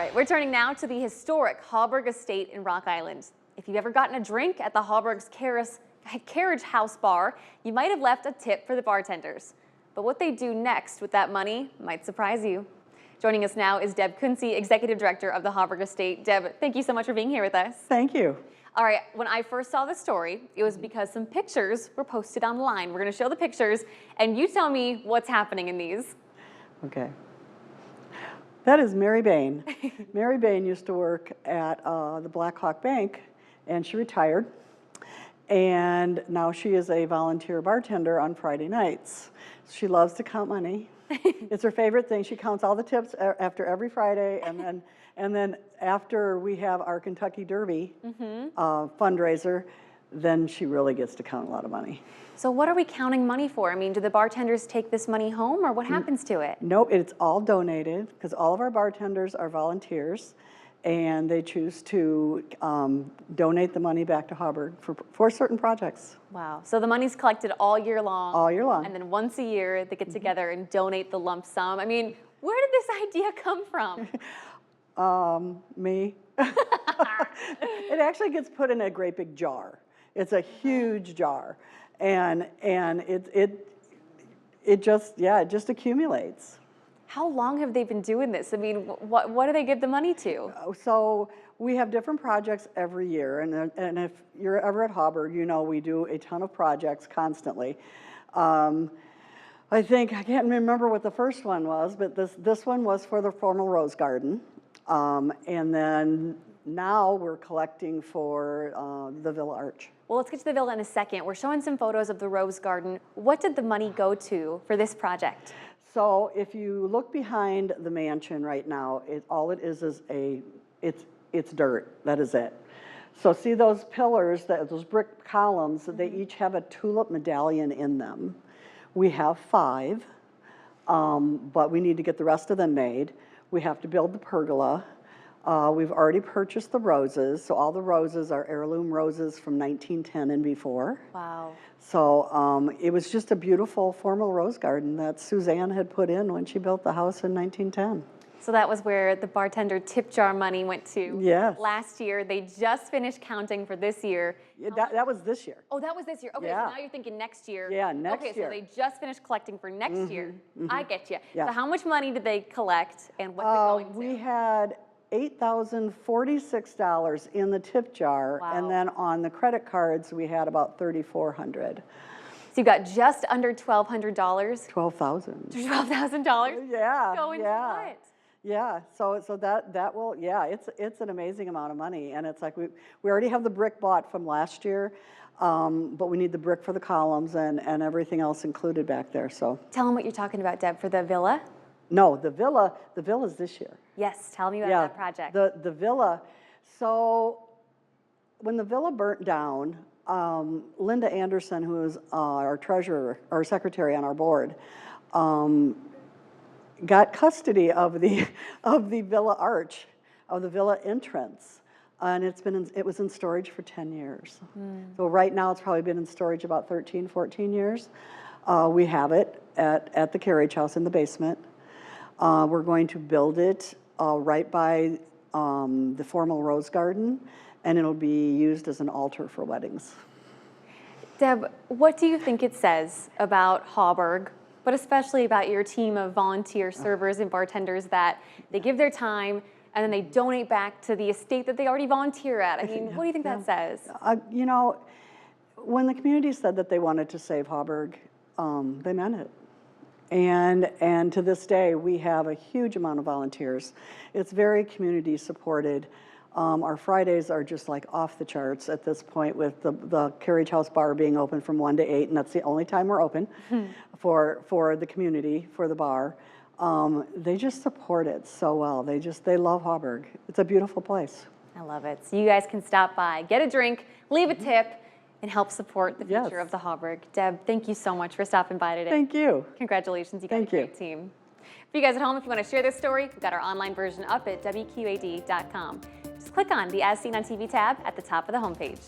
All right, we're turning now to the historic Hauberg estate in Rock Island. If you've ever gotten a drink at the Hauberg's Carriage House bar, you might have left a tip for the bartenders. But what they do next with that money might surprise you. Joining us now is Deb Kunze, Executive Director of the Hauberg estate. Deb, thank you so much for being here with us. Thank you. All right, when I first saw the story, it was because some pictures were posted online. We're going to show the pictures, and you tell me what's happening in these. Okay. That is Mary Bain. Mary Bain used to work at the Black Hawk Bank, and she retired. And now she is a volunteer bartender on Friday nights. She loves to count money. It's her favorite thing. She counts all the tips after every Friday, and then after we have our Kentucky Derby fundraiser, then she really gets to count a lot of money. So what are we counting money for? I mean, do the bartenders take this money home, or what happens to it? Nope, it's all donated because all of our bartenders are volunteers, and they choose to donate the money back to Hauberg for certain projects. Wow. So the money's collected all year long. All year long. And then once a year, they get together and donate the lump sum. I mean, where did this idea come from? Me. It actually gets put in a great big jar. It's a huge jar, and it just accumulates. How long have they been doing this? I mean, what do they give the money to? So we have different projects every year, and if you're ever at Hauberg, you know we do a ton of projects constantly. I can't remember what the first one was, but this one was for the formal Rose Garden, and then now we're collecting for the Villa Arch. Well, let's get to the villa in a second. We're showing some photos of the Rose Garden. What did the money go to for this project? So if you look behind the mansion right now, all it is it's dirt. That is it. So see those pillars, those brick columns, they each have a tulip medallion in them. We have 5, but we need to get the rest of them made. We have to build the pergola. We've already purchased the roses, so all the roses are heirloom roses from 1910 and before. Wow. So it was just a beautiful formal rose garden that Suzanne had put in when she built the house in 1910. So that was where the bartender tip jar money went to. Yes. Last year. They just finished counting for this year. Yeah, that was this year. Oh, that was this year. Okay, Yeah. So now you're thinking next year. Yeah, next year. year. Okay, so they just finished collecting for next year. I get you. Yeah. So how much money did they collect, and what's it going to? We had $8,046 in the tip jar, Wow. and then on the credit cards we had about $3,400. So you got just under $1,200. $12,000. $12,000. Yeah. Going to what? Yeah, so that will, yeah, it's an amazing amount of money, and it's like we already have the brick bought from last year, but we need the brick for the columns and everything else included back there. So Tell them what you're talking about, Deb, for the villa. no, the villa's this year. Yes, tell me about that project. The villa. So when the villa burnt down, Linda Anderson, who is our treasurer or secretary on our board, got custody of the Villa Arch, of the Villa entrance, and it was in storage for 10 years. So right now it's probably been in storage about 13, 14 years. We have it at the Carriage House in the basement. We're going to build it right by the formal Rose Garden, and it'll be used as an altar for weddings. Deb, what do you think it says about Hauberg, but especially about your team of volunteer servers and bartenders, that they give their time and then they donate back to the estate that they already volunteer at? I mean, what do you think that says? You know, when the community said that they wanted to save Hauberg, they meant it. And to this day, we have a huge amount of volunteers. It's very community supported. Our Fridays are just like off the charts at this point, with the Carriage House bar being open from 1 to 8, and that's the only time we're open for the community, for the bar. They just support it so well. They love Hauberg. It's a beautiful place. I love it. So you guys can stop by, get a drink, leave a tip, and help support the future of the Hauberg. Deb, thank you so much for stopping by today. Thank you. Congratulations, you got a great team. For you guys at home, if you want to share this story, we've got our online version up at WQAD.com. Just click on the As Seen on TV tab at the top of the homepage.